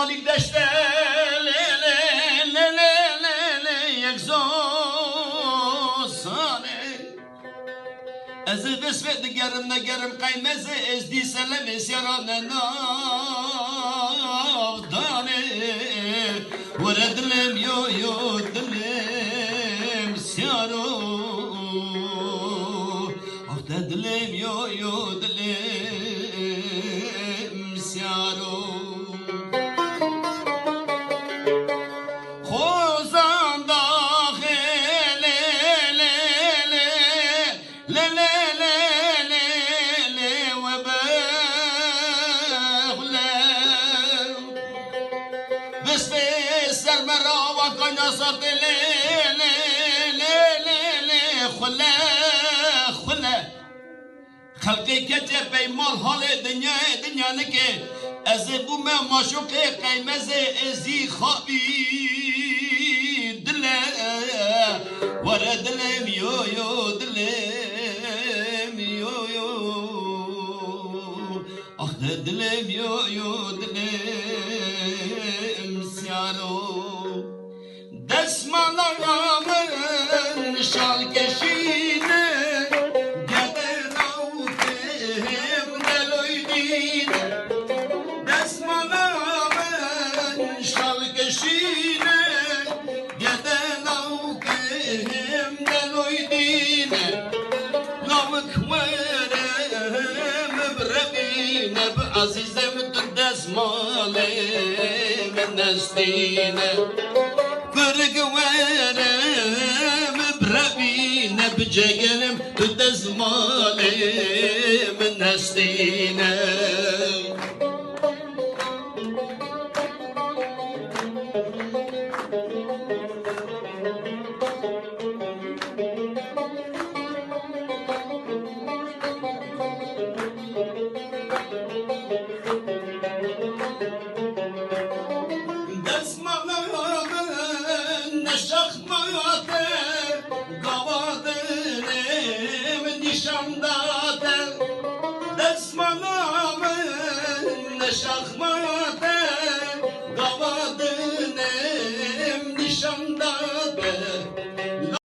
مالك دشته یک زوزانه از دست دگرم نگرم قیمز از دی سلم سیران نافدانه وردلم یو دلم سیارو افته دلم یو دلم سیارو خوزان داخل بس سر مرا و کناسات خلا خلقی کجه بی مال حال دنیا نکه از بوم ماشوق قیمز ازی خوابی دله وره دلم یو دلم یو آخ دلم یو دلم سیارو دستمالامın şal keşine geden avkem deloydine destmalamın şal keşine geden avkem deloydine lavık verem brebine azizem destmalem nestine فرقوانم بربينا بجيلم تدزمالي من هستينا